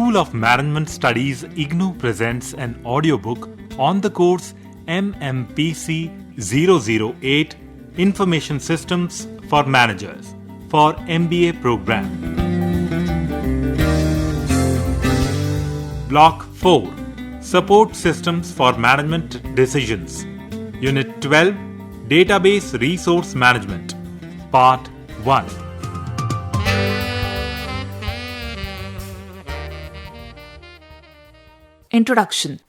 School of Management Studies IGNOU presents an audiobook on the course MMPC 008 Information Systems for Managers for MBA program. Block 4 Support Systems for Management Decisions. Unit 12 Database Resource Management. Part 1. Introduction.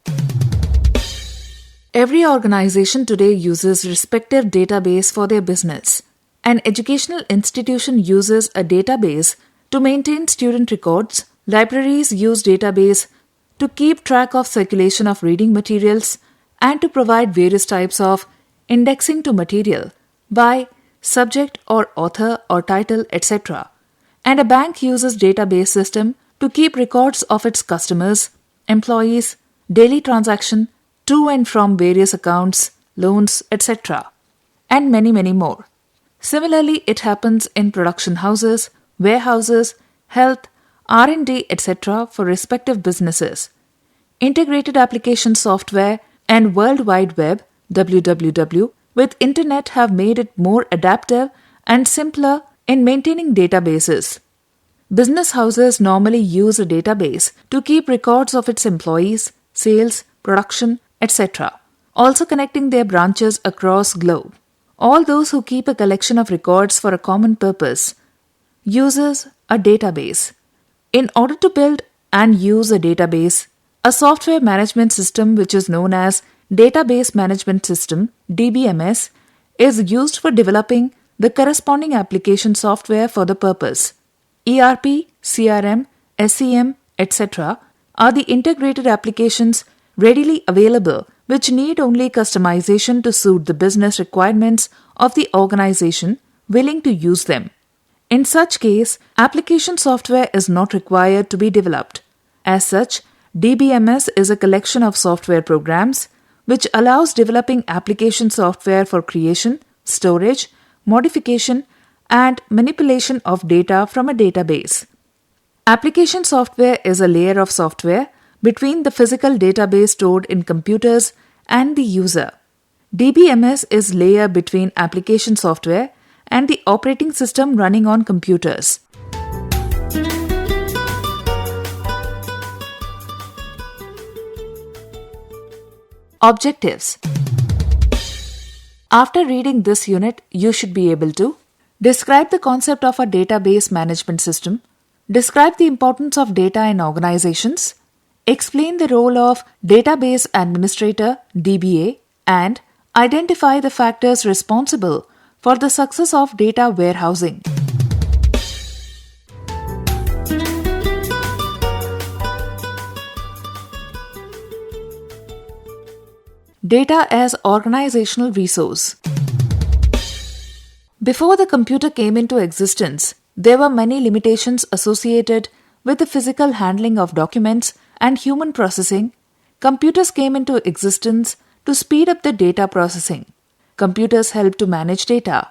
Every organization today uses respective database for their business. An educational institution uses a database to maintain student records. Libraries use database to keep track of circulation of reading materials and to provide various types of indexing to material by subject or author or title, etc. And a bank uses database system to keep records of its customers, employees, daily transaction to and from various accounts, loans, etc. and many more. Similarly, it happens in production houses, warehouses, health, R&D, etc. for respective businesses. Integrated application software and World Wide Web, WWW, with Internet have made it more adaptive and simpler in maintaining databases. Business houses normally use a database to keep records of its employees, sales, production, etc., also connecting their branches across globe. All those who keep a collection of records for a common purpose uses a database. In order to build and use a database, a software management system which is known as Database Management System, DBMS, is used for developing the corresponding application software for the purpose. ERP, CRM, SCM, etc. are the integrated applications readily available which need only customization to suit the business requirements of the organization willing to use them. In such case, application software is not required to be developed. As such, DBMS is a collection of software programs which allows developing application software for creation, storage, modification, and manipulation of data from a database. Application software is a layer of software between the physical database stored in computers and the user. DBMS is layer between application software and the operating system running on computers. Objectives. After reading this unit, you should be able to describe the concept of a database management system, describe the importance of data in organizations, explain the role of database administrator (DBA), and identify the factors responsible for the success of data warehousing. Data as organizational resource. Before the computer came into existence, there were many limitations associated with the physical handling of documents and human processing. Computers came into existence to speed up the data processing. Computers help to manage data.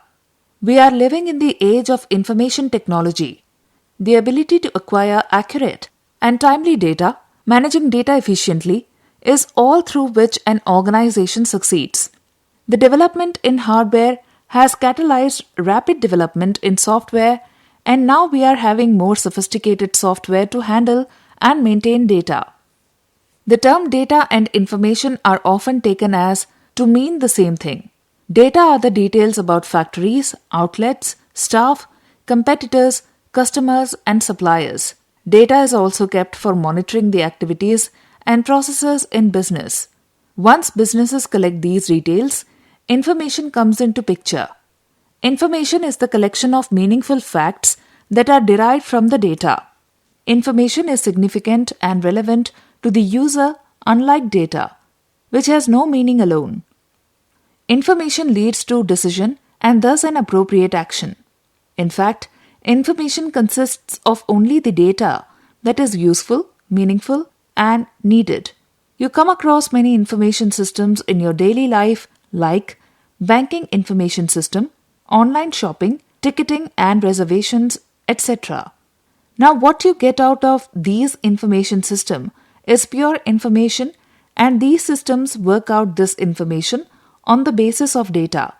We are living in the age of information technology. The ability to acquire accurate and timely data, managing data efficiently, is all through which an organization succeeds. The development in hardware has catalyzed rapid development in software, and now we are having more sophisticated software to handle and maintain data. The term data and information are often taken as to mean the same thing. Data are the details about factories, outlets, staff, competitors, customers, and suppliers. Data is also kept for monitoring the activities and processes in business. Once businesses collect these details, information comes into picture. Information is the collection of meaningful facts that are derived from the data. Information is significant and relevant to the user, unlike data, which has no meaning alone. Information leads to decision and thus an appropriate action. In fact, information consists of only the data that is useful, meaningful, and needed. You come across many information systems in your daily life like banking information system, online shopping, ticketing and reservations, etc. Now, what you get out of these information system is pure information, and these systems work out this information on the basis of data.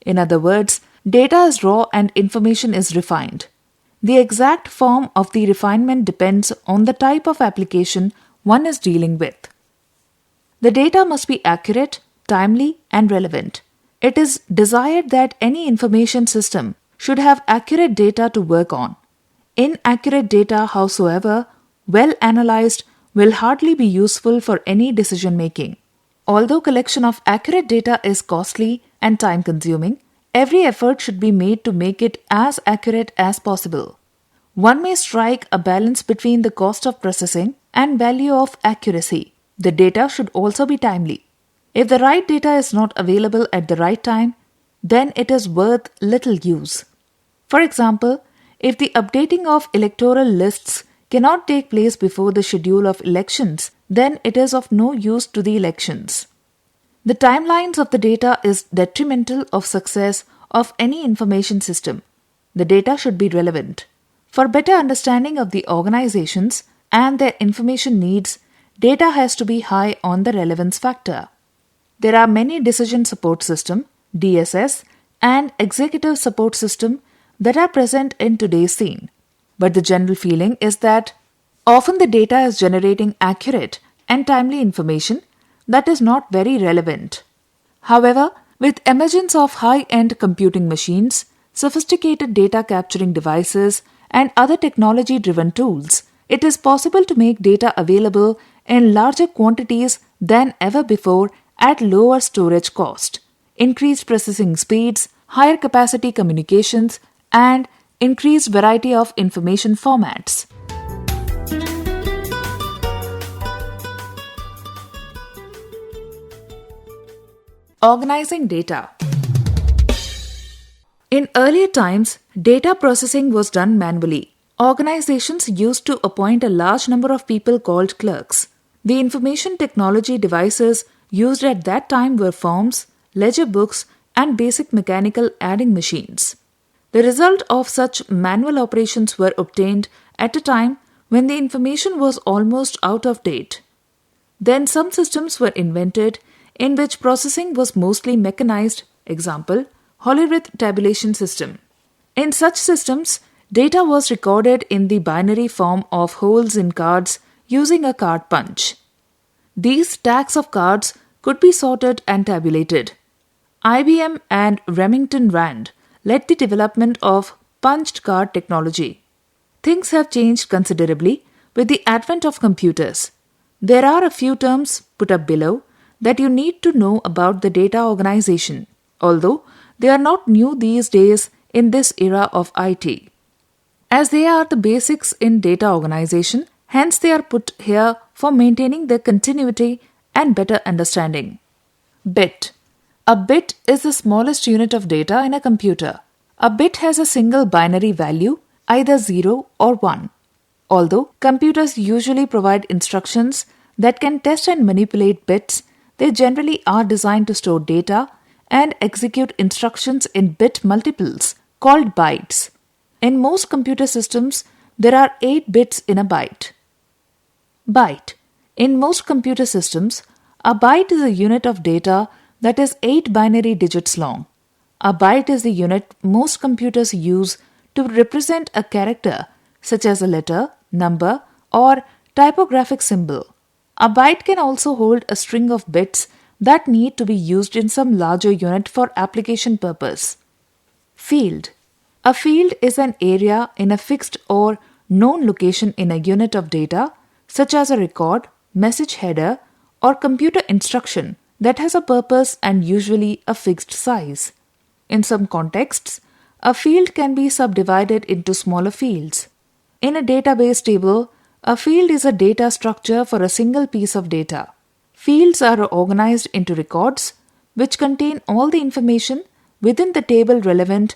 In other words, data is raw and information is refined. The exact form of the refinement depends on the type of application one is dealing with. The data must be accurate, timely, and relevant. It is desired that any information system should have accurate data to work on. Inaccurate data, howsoever well analyzed, will hardly be useful for any decision making. Although collection of accurate data is costly and time consuming, every effort should be made to make it as accurate as possible. One may strike a balance between the cost of processing and value of accuracy. The data should also be timely. If the right data is not available at the right time, then it is worth little use. For example, if the updating of electoral lists cannot take place before the schedule of elections, then it is of no use to the elections. The timelines of the data is detrimental of success of any information system. The data should be relevant. For better understanding of the organizations and their information needs, data has to be high on the relevance factor. There are many decision support system, DSS, and executive support system that are present in today's scene. But the general feeling is that often the data is generating accurate and timely information that is not very relevant. However, with emergence of high-end computing machines, sophisticated data capturing devices, and other technology-driven tools, it is possible to make data available in larger quantities than ever before at lower storage cost, increased processing speeds, higher capacity communications, and increased variety of information formats. Organizing data. In earlier times, data processing was done manually. Organizations used to appoint a large number of people called clerks. The information technology devices used at that time were forms, ledger books, and basic mechanical adding machines. The result of such manual operations were obtained at a time when the information was almost out of date. Then some systems were invented in which processing was mostly mechanized, example, Hollerith tabulation system. In such systems, data was recorded in the binary form of holes in cards using a card punch. These stacks of cards could be sorted and tabulated. IBM and Remington Rand led the development of punched card technology. Things have changed considerably with the advent of computers. There are a few terms put up below that you need to know about the data organization, although they are not new these days in this era of IT. As they are the basics in data organization, hence they are put here for maintaining their continuity and better understanding. Bit. A bit is the smallest unit of data in a computer. A bit has a single binary value, either 0 or 1. Although computers usually provide instructions that can test and manipulate bits, they generally are designed to store data and execute instructions in bit multiples called bytes. In most computer systems, there are 8 bits in a byte. Byte. In most computer systems, a byte is a unit of data that is 8 binary digits long. A byte is the unit most computers use to represent a character such as a letter, number, or typographic symbol. A byte can also hold a string of bits that need to be used in some larger unit for application purpose. Field. A field is an area in a fixed or known location in a unit of data, such as a record, message header, or computer instruction that has a purpose and usually a fixed size. In some contexts, a field can be subdivided into smaller fields. In a database table, a field is a data structure for a single piece of data. Fields are organized into records, which contain all the information within the table relevant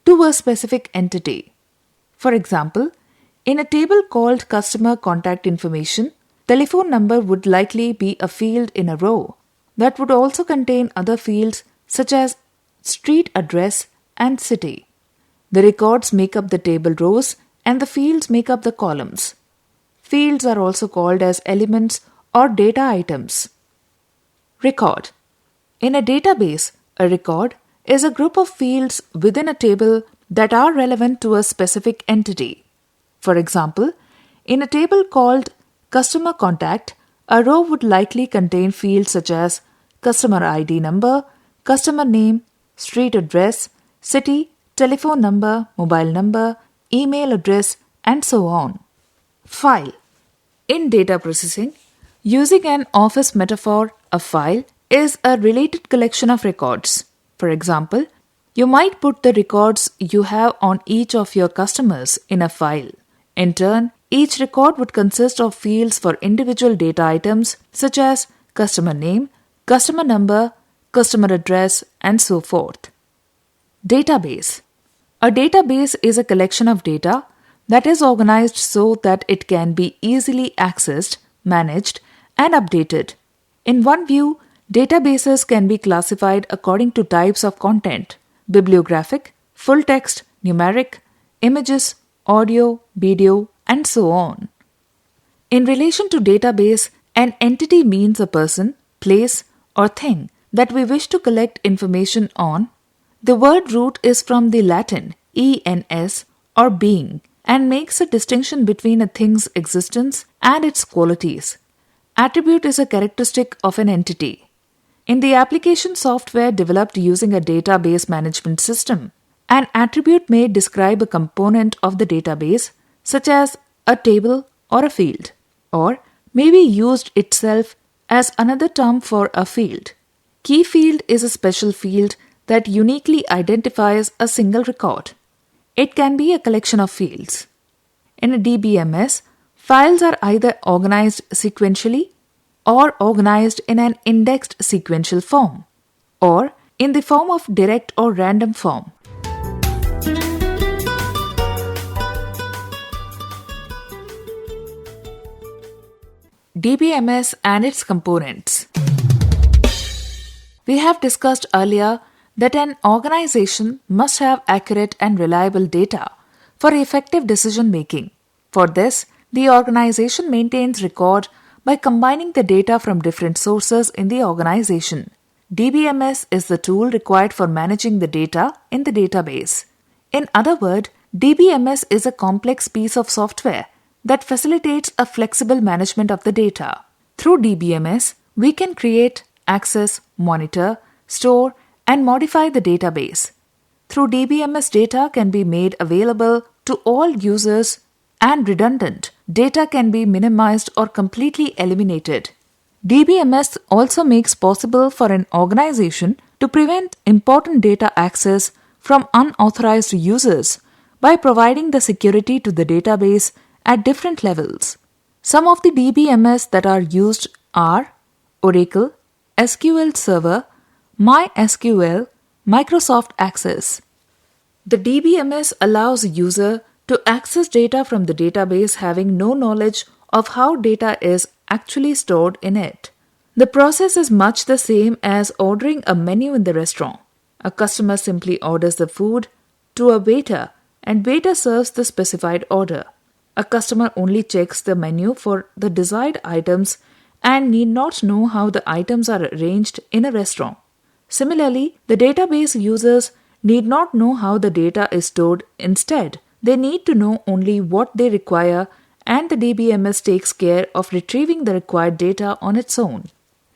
to a specific entity. For example, in a table called Customer Contact Information, telephone number would likely be a field in a row that would also contain other fields such as street address and city. The records make up the table rows and the fields make up the columns. Fields are also called as elements or data items. Record. In a database, a record is a group of fields within a table that are relevant to a specific entity. For example, in a table called Customer Contact, a row would likely contain fields such as customer ID number, customer name, street address, city, telephone number, mobile number, email address, and so on. File. In data processing, using an office metaphor, a file is a related collection of records. For example, you might put the records you have on each of your customers in a file. In turn, each record would consist of fields for individual data items such as customer name, customer number, customer address, and so forth. Database. A database is a collection of data that is organized so that it can be easily accessed, managed, and updated. In one view, databases can be classified according to types of content: bibliographic, full text, numeric, images, audio, video, and so on. In relation to database, an entity means a person, place, or thing that we wish to collect information on. The word root is from the Latin ens or being and makes a distinction between a thing's existence and its qualities. Attribute is a characteristic of an entity. In the application software developed using a database management system, an attribute may describe a component of the database, such as a table or a field, or may be used itself as another term for a field. Key field is a special field that uniquely identifies a single record. It can be a collection of fields. In a DBMS, files are either organized sequentially or organized in an indexed sequential form, or in the form of direct or random form. DBMS and its components. We have discussed earlier that an organization must have accurate and reliable data for effective decision making. For this, the organization maintains record by combining the data from different sources in the organization. DBMS is the tool required for managing the data in the database. In other words, DBMS is a complex piece of software that facilitates a flexible management of the data. Through DBMS, we can create, access, monitor, store, and modify the database. Through DBMS, data can be made available to all users and redundant data can be minimized or completely eliminated. DBMS also makes possible for an organization to prevent important data access from unauthorized users by providing the security to the database at different levels. Some of the DBMS that are used are Oracle, SQL Server, MySQL, Microsoft Access. The DBMS allows a user to access data from the database having no knowledge of how data is actually stored in it. The process is much the same as ordering a menu in the restaurant. A customer simply orders the food to a waiter and waiter serves the specified order. A customer only checks the menu for the desired items and need not know how the items are arranged in a restaurant. Similarly, the database users need not know how the data is stored. Instead, they need to know only what they require, and the DBMS takes care of retrieving the required data on its own.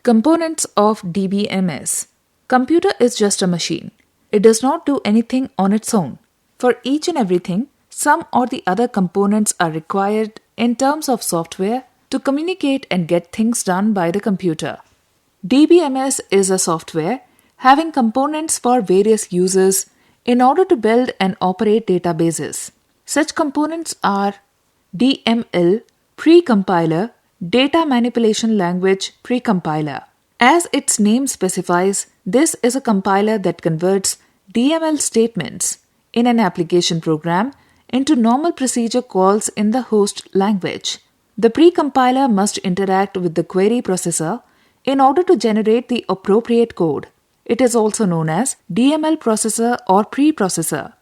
Components of DBMS. Computer is just a machine. It does not do anything on its own. For each and everything, some or the other components are required in terms of software to communicate and get things done by the computer. DBMS is a software having components for various users in order to build and operate databases. Such components are DML, Precompiler, Data Manipulation Language Precompiler. As its name specifies, this is a compiler that converts DML statements in an application program into normal procedure calls in the host language. The precompiler must interact with the query processor in order to generate the appropriate code. It is also known as DML processor or preprocessor.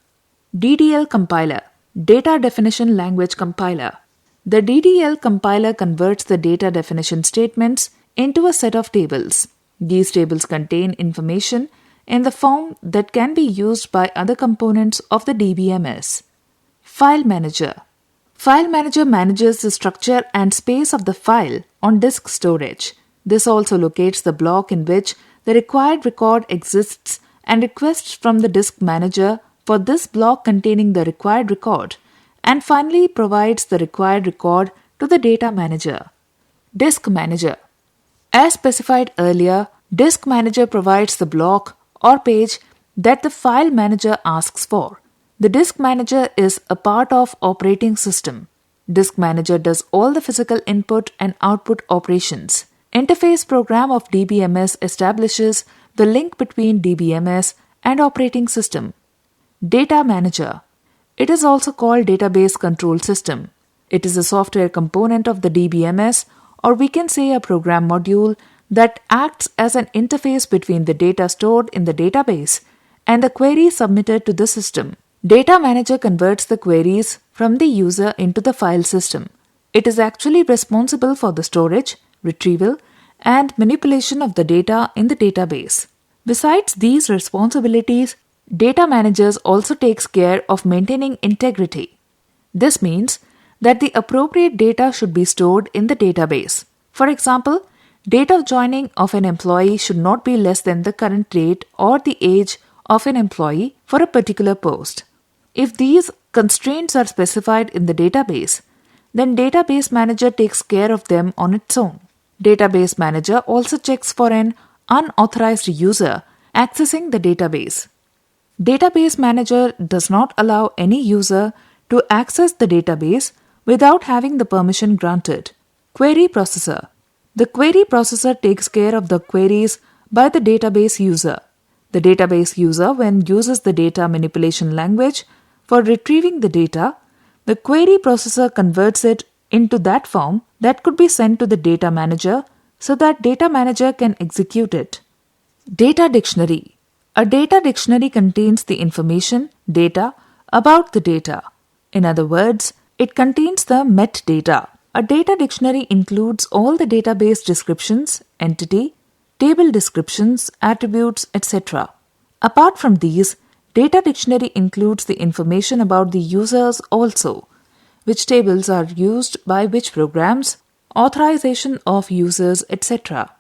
DDL compiler. Data Definition Language Compiler. The DDL compiler converts the data definition statements into a set of tables. These tables contain information in the form that can be used by other components of the DBMS. File Manager. File Manager manages the structure and space of the file on disk storage. This also locates the block in which the required record exists and requests from the disk manager for this block containing the required record, and finally provides the required record to the data manager. Disk Manager. As specified earlier, Disk Manager provides the block or page that the file manager asks for. The disk manager is a part of operating system. Disk Manager does all the physical input and output operations. Interface program of DBMS establishes the link between DBMS and operating system. Data Manager. It is also called Database Control System. It is a software component of the DBMS, or we can say a program module that acts as an interface between the data stored in the database and the query submitted to the system. Data Manager converts the queries from the user into the file system. It is actually responsible for the storage, retrieval, and manipulation of the data in the database. Besides these responsibilities, Data Managers also takes care of maintaining integrity. This means that the appropriate data should be stored in the database. For example, date of joining of an employee should not be less than the current date or the age of an employee for a particular post. If these constraints are specified in the database, then Database Manager takes care of them on its own. Database Manager also checks for an unauthorized user accessing the database. Database Manager does not allow any user to access the database without having the permission granted. Query Processor. The query processor takes care of the queries by the database user. The database user then uses the data manipulation language for retrieving the data. The query processor converts it into that form that could be sent to the data manager so that data manager can execute it. Data Dictionary. A data dictionary contains the information, data, about the data. In other words, it contains the metadata. A data dictionary includes all the database descriptions, entity, table descriptions, attributes, etc. Apart from these, data dictionary includes the information about the users also, which tables are used by which programs, authorization of users, etc.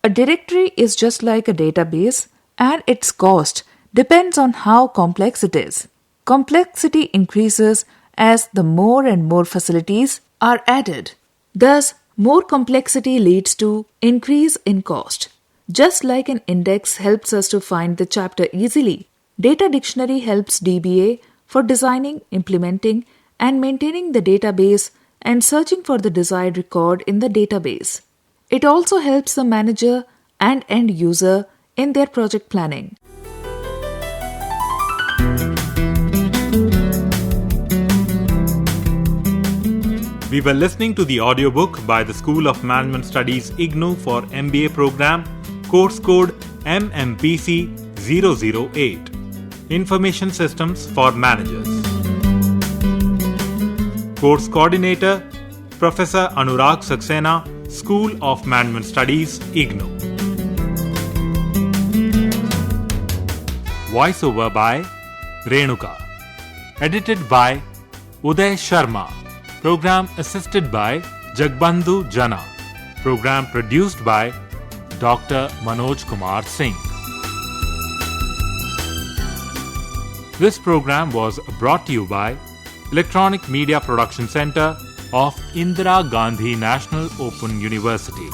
A directory is just like a database, and its cost depends on how complex it is. Complexity increases as the more and more facilities are added. Thus, more complexity leads to increase in cost. Just like an index helps us to find the chapter easily, data dictionary helps DBA for designing, implementing, and maintaining the database and searching for the desired record in the database. It also helps the manager and end user in their project planning. We were listening to the audiobook by the School of Management Studies IGNOU for MBA program, course code MMPC 008, Information Systems for Managers. Course Coordinator, Professor Anurag Saxena, School of Management Studies IGNOU. Voiceover by Renuka. Edited by Uday Sharma. Program assisted by Jagbandhu Jana. Program produced by Dr. Manoj Kumar Singh. This program was brought to you by Electronic Media Production Center of Indira Gandhi National Open University.